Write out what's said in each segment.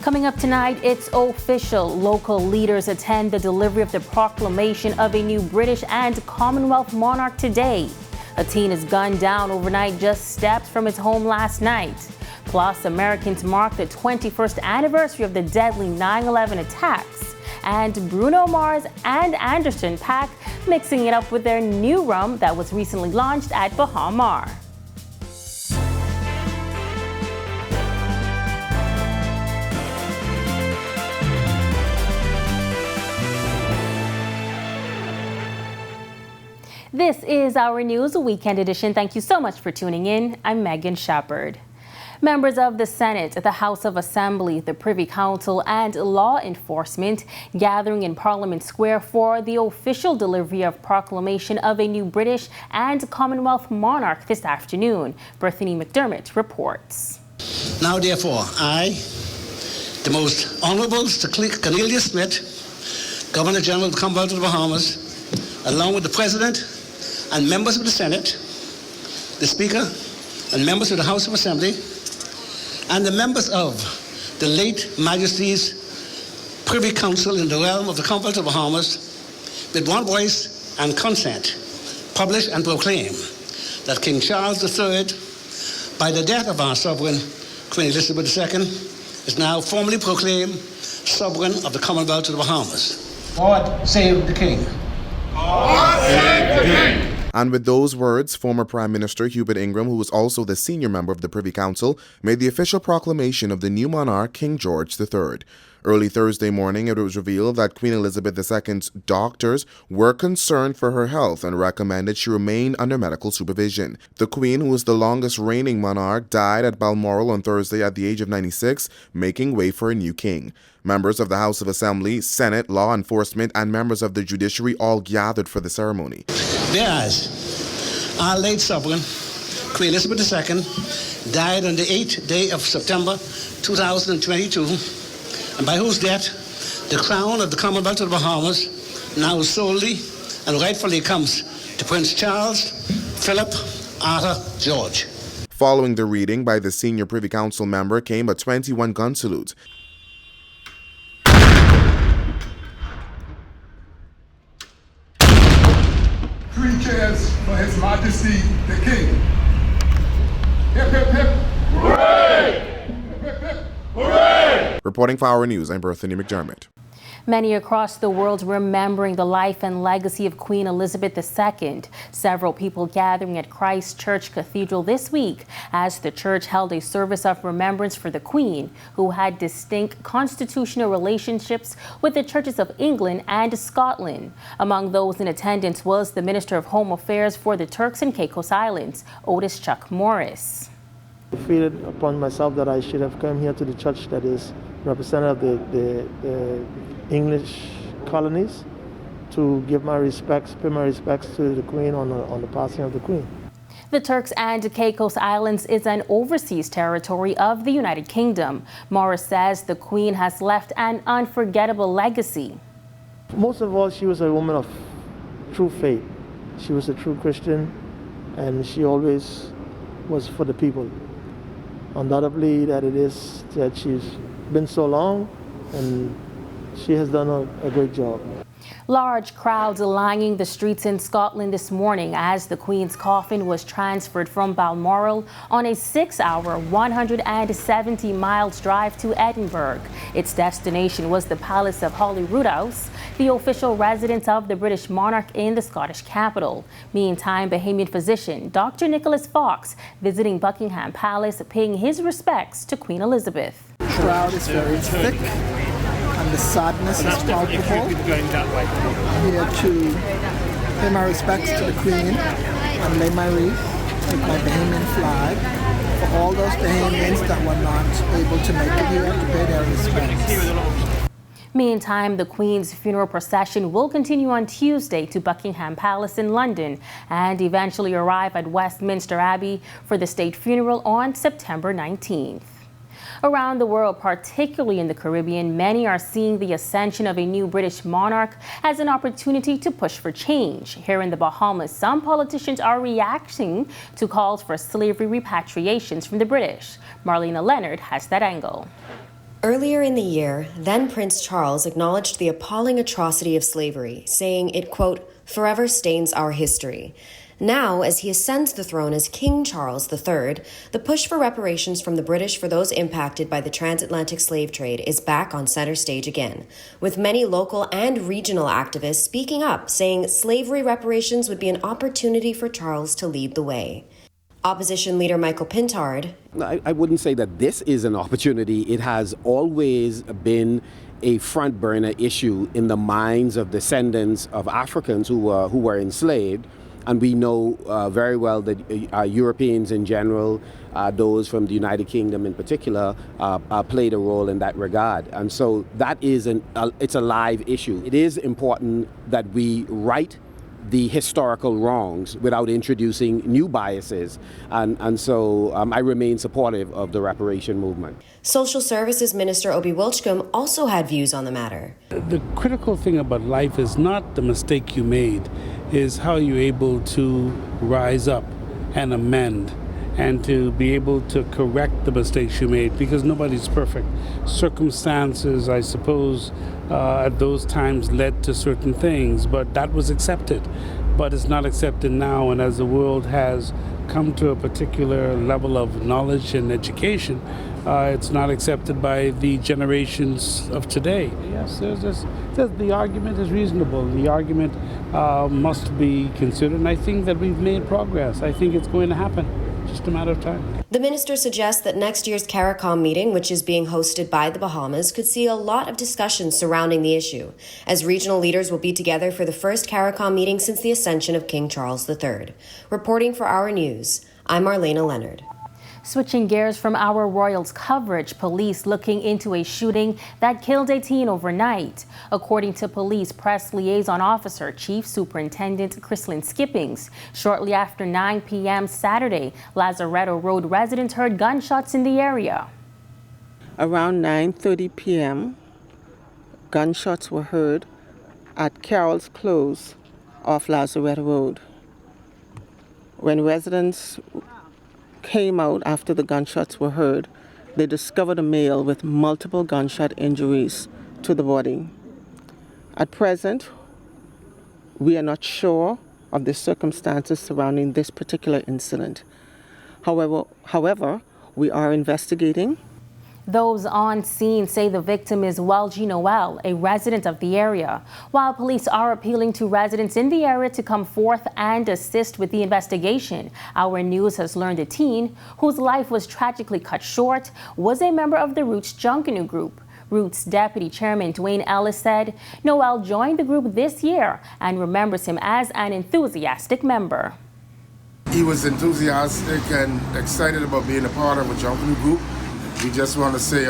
Coming up tonight, it's official. Local leaders attend the delivery of the proclamation of a new British and Commonwealth monarch today. A teen is gunned down overnight just steps from his home last night. Plus, Americans mark the 21st anniversary of the deadly 9/11 attacks. And Bruno Mars and Anderson .Paak mixing it up with their new rum that was recently launched at Bahamar. This is our News Weekend Edition. Thank you so much for tuning in. I'm Megan Shepard. Members of the Senate, the House of Assembly, the Privy Council, and law enforcement gathering in Parliament Square for the official delivery of proclamation of a new British and Commonwealth monarch this afternoon. Bethany McDermott reports. Now, therefore, I, the most Honourable Sir Cornelius Smith, Governor General of the Commonwealth of the Bahamas, along with the President and members of the Senate, the Speaker and members of the House of Assembly, and the members of the late Majesty's Privy Council in the realm of the Commonwealth of the Bahamas, with one voice and consent, publish and proclaim that King Charles III, by the death of our sovereign, Queen Elizabeth II, is now formally proclaimed sovereign of the Commonwealth of the Bahamas. God save the King. God save the King. And with those words, former Prime Minister Hubert Ingraham, who was also the senior member of the Privy Council, made the official proclamation of the new monarch, King George III. Early Thursday morning, it was revealed that Queen Elizabeth II's doctors were concerned for her health and recommended she remain under medical supervision. The Queen, who is the longest reigning monarch, died at Balmoral on Thursday at the age of 96, making way for a new king. Members of the House of Assembly, Senate, law enforcement, and members of the judiciary all gathered for the ceremony. Whereas our late sovereign, Queen Elizabeth II, died on the 8th day of September 2022, and by whose death the crown of the Commonwealth of the Bahamas now solely and rightfully comes to Prince Charles Philip Arthur George. Following the reading by the senior Privy Council member came a 21-gun salute. Three cheers for His Majesty the King. Hip, hip, hip. Hooray! Hip, hip, hip. Hooray! Reporting for Our News, I'm Bethany McDermott. Many across the world remembering the life and legacy of Queen Elizabeth II. Several people gathering at Christ Church Cathedral this week as the church held a service of remembrance for the Queen, who had distinct constitutional relationships with the churches of England and Scotland. Among those in attendance was the Minister of Home Affairs for the Turks and Caicos Islands, Otis Chuck Morris. I feel it upon myself that I should have come here to the church that is representative of the English colonies to give my respects, pay my respects to the Queen on the passing of the Queen. The Turks and Caicos Islands is an overseas territory of the United Kingdom. Morris says the Queen has left an unforgettable legacy. Most of all, she was a woman of true faith. She was a true Christian, and she always was for the people. Undoubtedly that it is that she's been so long, and she has done a great job. Large crowds lining the streets in Scotland this morning as the Queen's coffin was transferred from Balmoral on a 6-hour, 170 miles drive to Edinburgh. Its destination was the Palace of Holyroodhouse, the official residence of the British monarch in the Scottish capital. Meantime, Bahamian physician Dr. Nicholas Fox visiting Buckingham Palace, paying his respects to Queen Elizabeth. The crowd is very thick, and the sadness is palpable. I'm here to pay my respects to the Queen and lay my wreath with my Bahamian flag for all those Bahamians that were not able to make it here to pay their respects. Meantime, the Queen's funeral procession will continue on Tuesday to Buckingham Palace in London and eventually arrive at Westminster Abbey for the state funeral on September 19th. Around the world, particularly in the Caribbean, many are seeing the ascension of a new British monarch as an opportunity to push for change. Here in the Bahamas, some politicians are reacting to calls for slavery repatriations from the British. Marlena Leonard has that angle. Earlier in the year, then Prince Charles acknowledged the appalling atrocity of slavery, saying it, quote, forever stains our history. Now, as he ascends the throne as King Charles III, the push for reparations from the British for those impacted by the transatlantic slave trade is back on center stage again, with many local and regional activists speaking up, saying slavery reparations would be an opportunity for Charles to lead the way. Opposition leader Michael Pintard. I wouldn't say that this is an opportunity. It has always been a front burner issue in the minds of descendants of Africans who were enslaved. And we know very well that Europeans in general, those from the United Kingdom in particular, played a role in that regard. And so that is it's a live issue. It is important that we right the historical wrongs without introducing new biases. And so I remain supportive of the reparation movement. Social Services Minister Obi Wilchcombe also had views on the matter. The critical thing about life is not the mistake you made, is how you're able to rise up and amend and to be able to correct the mistakes you made, because nobody's perfect. Circumstances, I suppose, at those times led to certain things, but that was accepted. But it's not accepted now, and as the world has come to a particular level of knowledge and education, it's not accepted by the generations of today. Yes, the argument is reasonable. The argument must be considered, and I think that we've made progress. I think it's going to happen. Just a matter of time. The minister suggests that next year's CARICOM meeting, which is being hosted by the Bahamas, could see a lot of discussions surrounding the issue, as regional leaders will be together for the first CARICOM meeting since the ascension of King Charles III. Reporting for Our News, I'm Marlena Leonard. Switching gears from our Royals coverage, police looking into a shooting that killed a teen overnight. According to police press liaison officer Chief Superintendent Chrislyn Skippings, shortly after 9 p.m. Saturday, Lazaretto Road residents heard gunshots in the area. Around 9:30 p.m., gunshots were heard at Carroll's Close off Lazaretto Road. When residents came out after the gunshots were heard, they discovered a male with multiple gunshot injuries to the body. At present, we are not sure of the circumstances surrounding this particular incident. However, we are investigating. Those on scene say the victim is Welgie Noel, a resident of the area. While police are appealing to residents in the area to come forth and assist with the investigation, Our News has learned a teen whose life was tragically cut short was a member of the Roots Junkanoo group. Roots Deputy Chairman Dwayne Ellis said Noel joined the group this year and remembers him as an enthusiastic member. He was enthusiastic and excited about being a part of a Junkanoo group. We just want to say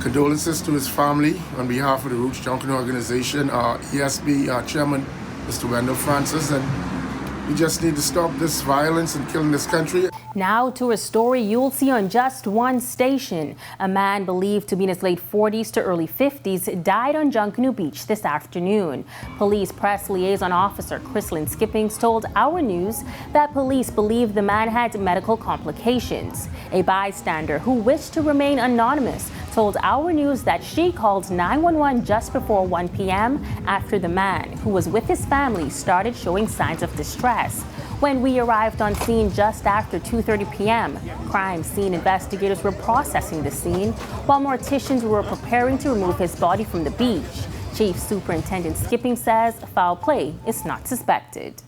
condolences to his family on behalf of the Roots Junkanoo organization, ESB Chairman, Mr. Wendell Francis, and we just need to stop this violence and killing this country. Now to a story you'll see on just one station. A man believed to be in his late 40s to early 50s died on Junkanoo Beach this afternoon. Police press liaison officer Chrislyn Skippings told Our News that police believe the man had medical complications. A bystander who wished to remain anonymous told Our News that she called 911 just before 1 p.m. after the man, who was with his family, started showing signs of distress. When we arrived on scene just after 2:30 p.m., crime scene investigators were processing the scene while morticians were preparing to remove his body from the beach. Chief Superintendent Skipping says foul play is not suspected.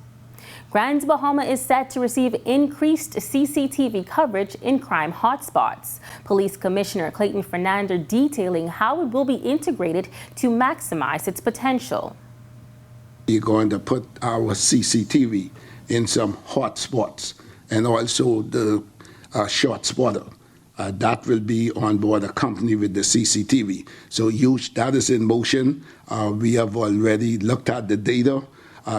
Grand Bahama is set to receive increased CCTV coverage in crime hotspots. Police Commissioner Clayton Fernando detailing how it will be integrated to maximize its potential. We're going to put our CCTV in some hotspots and also the short spotter. That will be on board a company with the CCTV. So that is in motion. We have already looked at the data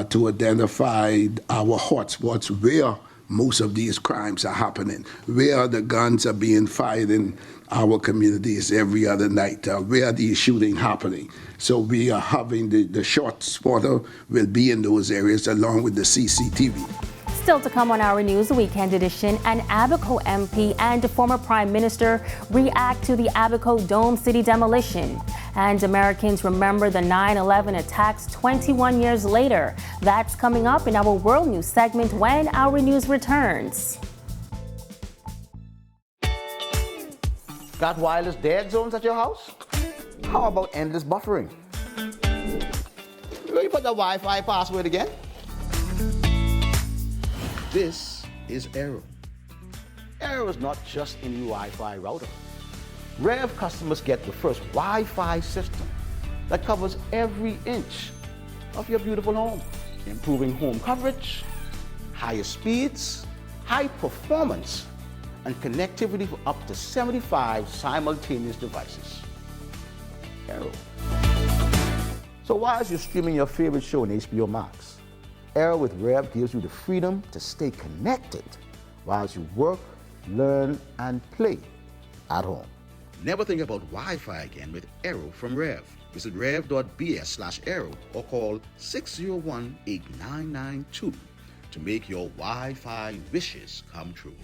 to identify our hotspots where most of these crimes are happening, where the guns are being fired in our communities every other night, where these shootings happening. So we are having the short spotter will be in those areas along with the CCTV. Still to come on our news weekend edition, an Abaco MP and former Prime Minister react to the Abaco Dome City demolition. And Americans remember the 9/11 attacks 21 years later. That's coming up in our World News segment when our news returns. Got wireless dead zones at your house? How about endless buffering? Will you put the Wi-Fi password again? This is Aero. Aero is not just any Wi-Fi router. Rev customers get the first Wi-Fi system that covers every inch of your beautiful home, improving home coverage, higher speeds, high performance, and connectivity for up to 75 simultaneous devices. Aero. So while you're streaming your favorite show on HBO Max, Aero with Rev gives you the freedom to stay connected while you work, learn, and play at home. Never think about Wi-Fi again with Aero from Rev. Visit rev.bs/Aero or call 601-8992 to make your Wi-Fi wishes come true.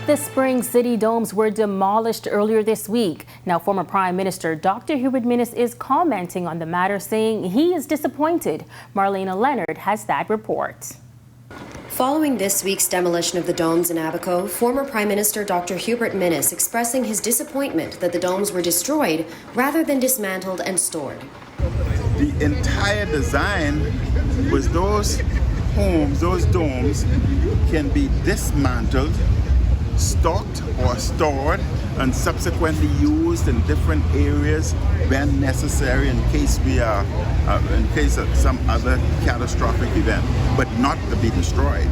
The spring city domes were demolished earlier this week. Now, former Prime Minister Dr. Hubert Minnis is commenting on the matter, saying he is disappointed. Marlena Leonard has that report. Following this week's demolition of the domes in Abaco, former Prime Minister Dr. Hubert Minnis expressing his disappointment that the domes were destroyed rather than dismantled and stored. The entire design was those homes, those domes can be dismantled, stocked or stored, and subsequently used in different areas when necessary in case of some other catastrophic event, but not to be destroyed.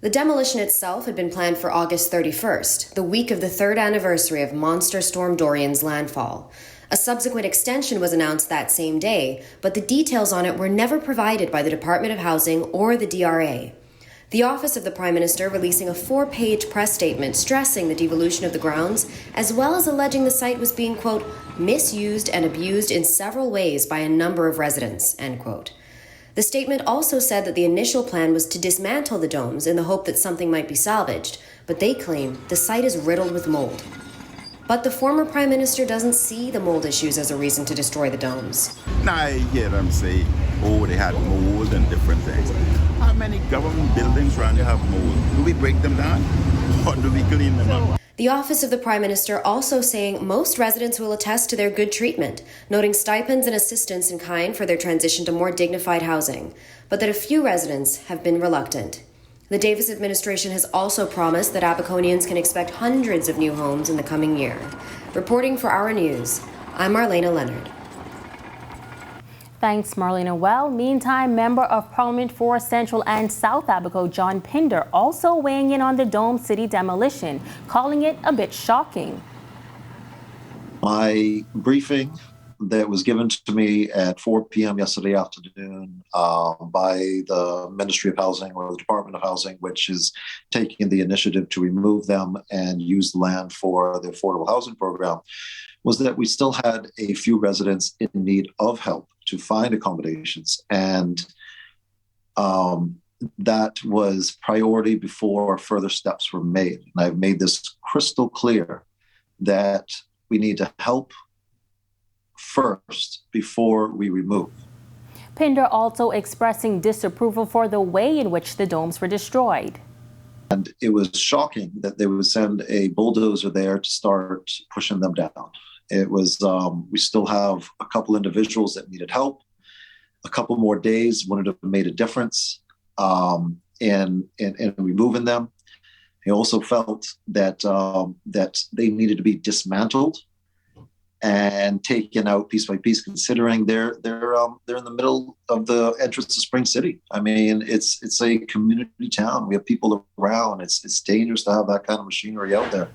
The demolition itself had been planned for August 31st, the week of the third anniversary of Monster Storm Dorian's landfall. A subsequent extension was announced that same day, but the details on it were never provided by the Department of Housing or the DRA. The Office of the Prime Minister releasing a 4-page press statement stressing the devolution of the grounds, as well as alleging the site was being, quote, misused and abused in several ways by a number of residents, end quote. The statement also said that the initial plan was to dismantle the domes in the hope that something might be salvaged, but they claim the site is riddled with mold. But the former Prime Minister doesn't see the mold issues as a reason to destroy the domes. Now I hear them say, oh, they had mold and different things. How many government buildings around here have mold? Do we break them down or do we clean them up? The Office of the Prime Minister also saying most residents will attest to their good treatment, noting stipends and assistance in kind for their transition to more dignified housing, but that a few residents have been reluctant. The Davis administration has also promised that Abaconians can expect hundreds of new homes in the coming year. Reporting for Our News, I'm Marlena Leonard. Thanks, Marlena. Well, meantime, Member of Parliament for Central and South Abaco, John Pinder, also weighing in on the Dome City demolition, calling it a bit shocking. My briefing that was given to me at 4 p.m. yesterday afternoon by the Ministry of Housing or the Department of Housing, which is taking the initiative to remove them and use the land for the affordable housing program, was that we still had a few residents in need of help to find accommodations. And that was priority before further steps were made. And I've made this crystal clear that we need to help first before we remove. Pinder also expressing disapproval for the way in which the domes were destroyed. And it was shocking that they would send a bulldozer there to start pushing them down. It was, we still have a couple individuals that needed help. A couple more days wouldn't have made a difference in removing them. He also felt that that they needed to be dismantled and taken out piece by piece, considering they're in the middle of the entrance to Spring City. I mean, it's a community town. We have people around. It's dangerous to have that kind of machinery out there.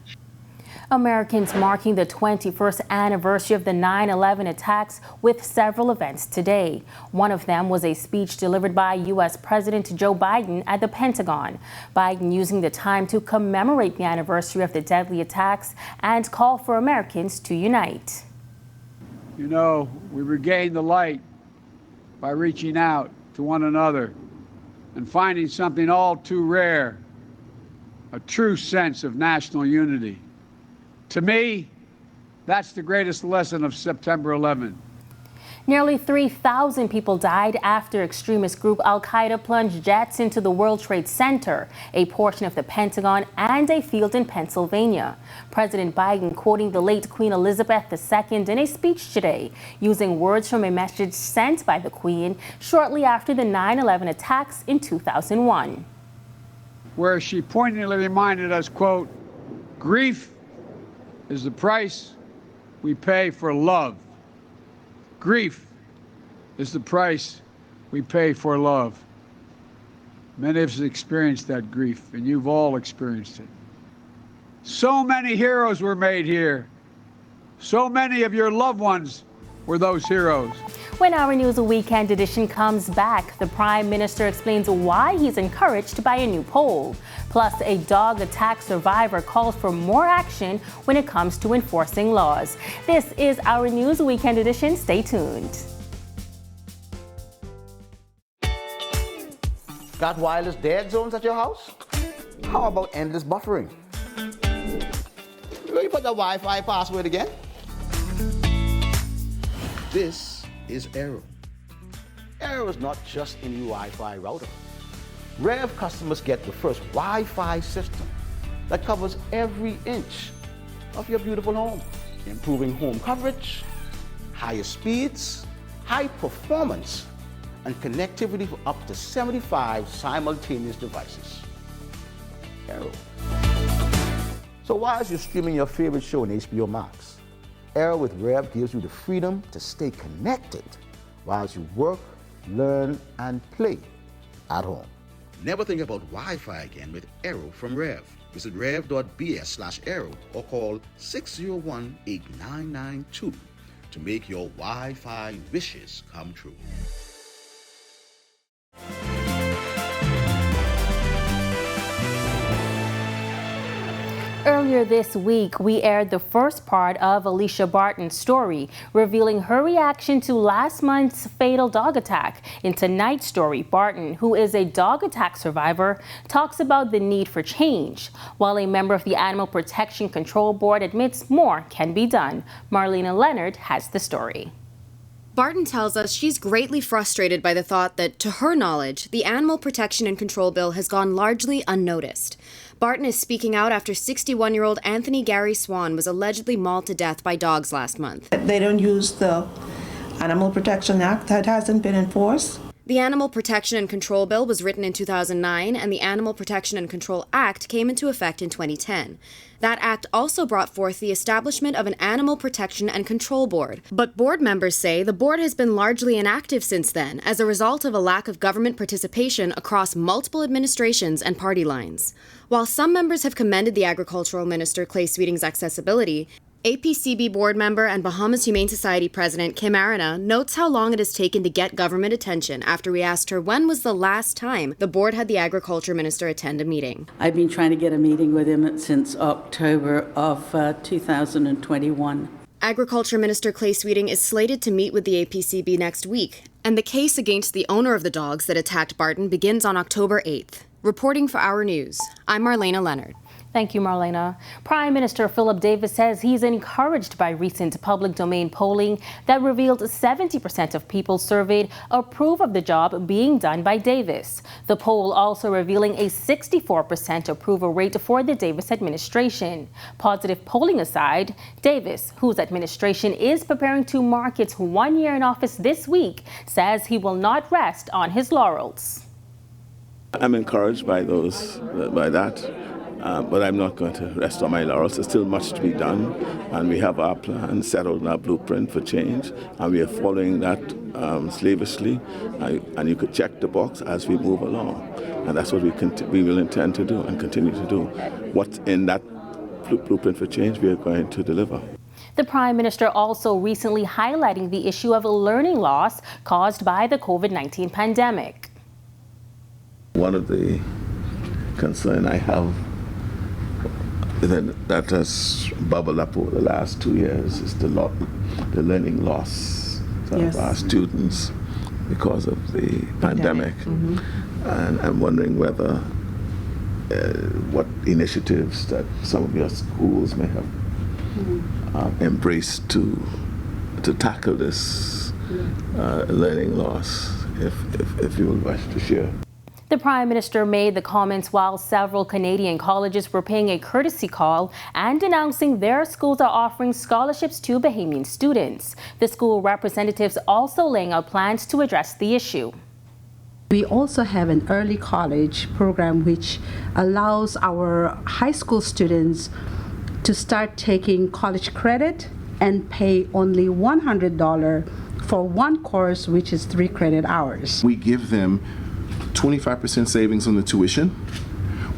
Americans marking the 21st anniversary of the 9/11 attacks with several events today. One of them was a speech delivered by U.S. President Joe Biden at the Pentagon. Biden using the time to commemorate the anniversary of the deadly attacks and call for Americans to unite. You know, we regain the light by reaching out to one another and finding something all too rare, a true sense of national unity. To me, that's the greatest lesson of September 11. Nearly 3,000 people died after extremist group Al-Qaeda plunged jets into the World Trade Center, a portion of the Pentagon, and a field in Pennsylvania. President Biden quoting the late Queen Elizabeth II in a speech today, using words from a message sent by the Queen shortly after the 9/11 attacks in 2001. Where she poignantly reminded us, quote, "Grief is the price we pay for love. Grief is the price we pay for love." Many of us experienced that grief, and you've all experienced it. So many heroes were made here. So many of your loved ones were those heroes. When our News Weekend edition comes back, the Prime Minister explains why he's encouraged by a new poll. Plus, a dog attack survivor calls for more action when it comes to enforcing laws. This is our News Weekend edition. Stay tuned. Got wireless dead zones at your house? How about endless buffering? Will you put the Wi-Fi password again? This is Aero. Aero is not just any Wi-Fi router. Rev customers get the first Wi-Fi system that covers every inch of your beautiful home, improving home coverage, higher speeds, high performance, and connectivity for up to 75 simultaneous devices. Aero. So while you're streaming your favorite show on HBO Max, Aero with Rev gives you the freedom to stay connected while you work, learn, and play at home. Never think about Wi-Fi again with Aero from Rev. Visit rev.bs/Aero or call 601-8992 to make your Wi-Fi wishes come true. Earlier this week, we aired the first part of Alicia Barton's story, revealing her reaction to last month's fatal dog attack. In tonight's story, Barton, who is a dog attack survivor, talks about the need for change, while a member of the Animal Protection Control Board admits more can be done. Marlena Leonard has the story. Barton tells us she's greatly frustrated by the thought that, to her knowledge, the Animal Protection and Control Bill has gone largely unnoticed. Barton is speaking out after 61-year-old Anthony Gary Swan was allegedly mauled to death by dogs last month. They don't use the Animal Protection Act. That hasn't been enforced. The Animal Protection and Control Bill was written in 2009, and the Animal Protection and Control Act came into effect in 2010. That act also brought forth the establishment of an Animal Protection and Control Board. But board members say the board has been largely inactive since then as a result of a lack of government participation across multiple administrations and party lines. While some members have commended the Agricultural Minister Clay Sweeting's accessibility, APCB board member and Bahamas Humane Society president Kim Arana notes how long it has taken to get government attention after we asked her when was the last time the board had the agriculture minister attend a meeting. I've been trying to get a meeting with him since October of 2021. Agriculture Minister Clay Sweeting is slated to meet with the APCB next week, and the case against the owner of the dogs that attacked Barton begins on October 8th. Reporting for Our News, I'm Marlena Leonard. Thank you, Marlena. Prime Minister Philip Davis says he's encouraged by recent public domain polling that revealed 70% of people surveyed approve of the job being done by Davis. The poll also revealing a 64% approval rate for the Davis administration. Positive polling aside, Davis, whose administration is preparing to mark its 1 year in office this week, says he will not rest on his laurels. I'm encouraged by that. But I'm not going to rest on my laurels. There's still much to be done, and we have our plan settled in our blueprint for change, and we are following that slavishly, and you could check the box as we move along. And that's what we will intend to do and continue to do. What's in that blueprint for change, we are going to deliver. The Prime Minister also recently highlighting the issue of learning loss caused by the COVID-19 pandemic. One of the concerns I have that has bubbled up over the last 2 years is the learning loss of our students because of the pandemic. And I'm wondering whether what initiatives that some of your schools may have embraced to tackle this learning loss, if you would wish to share. The Prime Minister made the comments while several Canadian colleges were paying a courtesy call and announcing their schools are offering scholarships to Bahamian students. The school representatives also laying out plans to address the issue. We also have an early college program which allows our high school students to start taking college credit and pay only $100 for one course, which is 3 credit hours. We give them 25% savings on the tuition.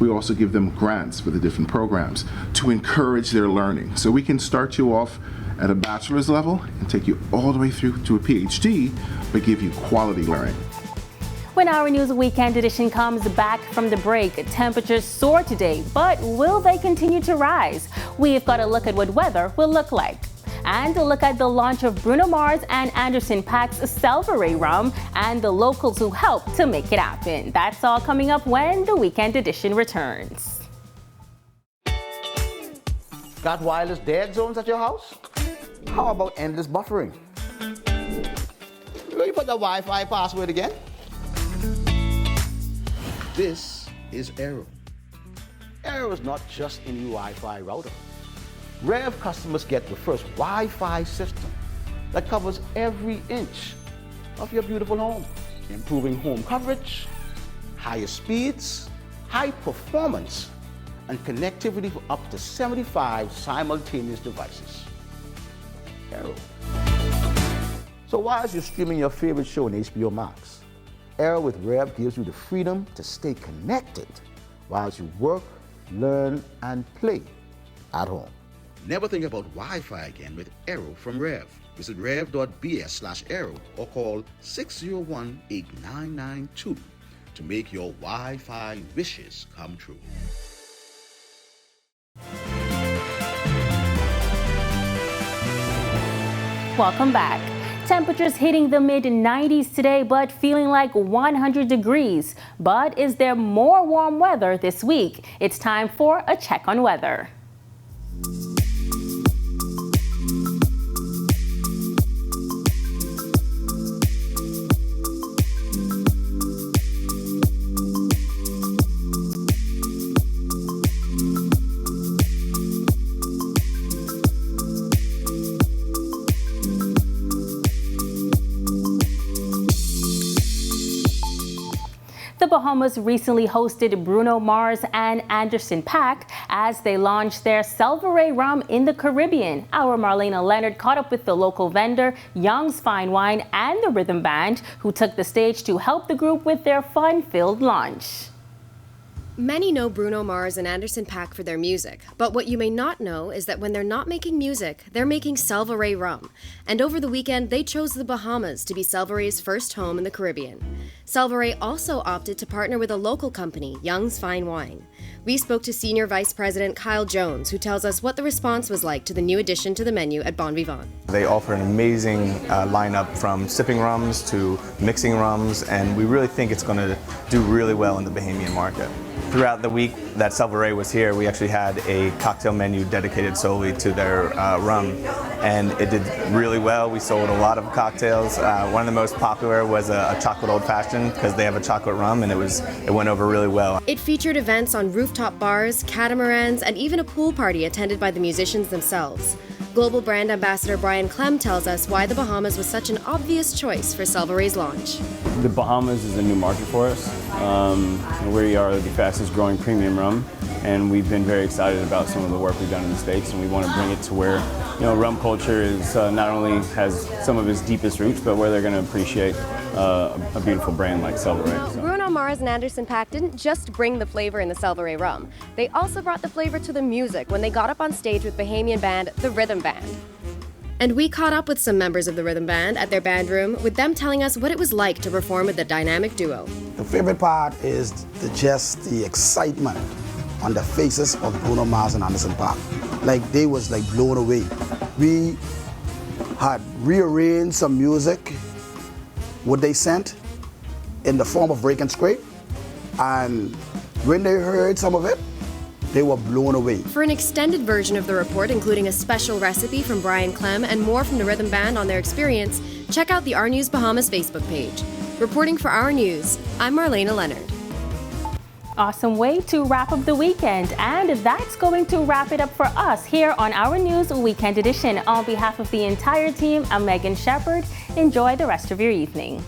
We also give them grants for the different programs to encourage their learning. So we can start you off at a bachelor's level and take you all the way through to a PhD, but give you quality learning. When our News Weekend edition comes back from the break, temperatures soar today, but will they continue to rise? We've got a look at what weather will look like. And a look at the launch of Bruno Mars and Anderson .Paak's Salveray rum and the locals who helped to make it happen. That's all coming up when the Weekend edition returns. Got wireless dead zones at your house? How about endless buffering? Will you put the Wi-Fi password again? This is Aero. Aero is not just a new Wi-Fi router. Rev customers get the first Wi-Fi system that covers every inch of your beautiful home, improving home coverage, higher speeds, high performance, and connectivity for up to 75 simultaneous devices. Aero. So while you're streaming your favorite show on HBO Max, Aero with Rev gives you the freedom to stay connected while you work, learn, and play at home. Never think about Wi-Fi again with Aero from Rev. Visit rev.bs/Aero or call 601-8992 to make your Wi-Fi wishes come true. Welcome back. Temperatures hitting the mid-90s today, but feeling like 100 degrees. But is there more warm weather this week? It's time for a check on weather. The Bahamas recently hosted Bruno Mars and Anderson .Paak as they launched their Salveray rum in the Caribbean. Our Marlena Leonard caught up with the local vendor, Young's Fine Wine, and the rhythm band, who took the stage to help the group with their fun-filled launch. Many know Bruno Mars and Anderson .Paak for their music, but what you may not know is that when they're not making music, they're making Salveray rum. And over the weekend, they chose the Bahamas to be Salveray's first home in the Caribbean. Salveray also opted to partner with a local company, Young's Fine Wine. We spoke to Senior Vice President Kyle Jones, who tells us what the response was like to the new addition to the menu at Bon Vivant. They offer an amazing lineup from sipping rums to mixing rums, and we really think it's going to do really well in the Bahamian market. Throughout the week that Salveray was here, we actually had a cocktail menu dedicated solely to their rum, and it did really well. We sold a lot of cocktails. One of the most popular was a chocolate old-fashioned, because they have a chocolate rum, and it went over really well. It featured events on rooftop bars, catamarans, and even a pool party attended by the musicians themselves. Global brand ambassador Brian Clem tells us why the Bahamas was such an obvious choice for Salveray's launch. The Bahamas is a new market for us. We are the fastest growing premium rum, and we've been very excited about some of the work we've done in the States, and we want to bring it to where rum culture is not only has some of its deepest roots, but where they're going to appreciate a beautiful brand like Salveray. So. Bruno Mars and Anderson .Paak didn't just bring the flavor in the Salveray rum. They also brought the flavor to the music when they got up on stage with Bahamian band, the Rhythm Band. And we caught up with some members of the Rhythm Band at their band room, with them telling us what it was like to perform with the dynamic duo. The favorite part is just the excitement on the faces of Bruno Mars and Anderson .Paak. Like they was like blown away. We had rearranged some music, what they sent, in the form of break and scrape, and when they heard some of it, they were blown away. For an extended version of the report, including a special recipe from Brian Clem and more from the Rhythm Band on their experience, check out the Our News Bahamas Facebook page. Reporting for Our News, I'm Marlena Leonard. Awesome way to wrap up the weekend, and that's going to wrap it up for us here on Our News Weekend Edition. On behalf of the entire team, I'm Megan Shepard. Enjoy the rest of your evening.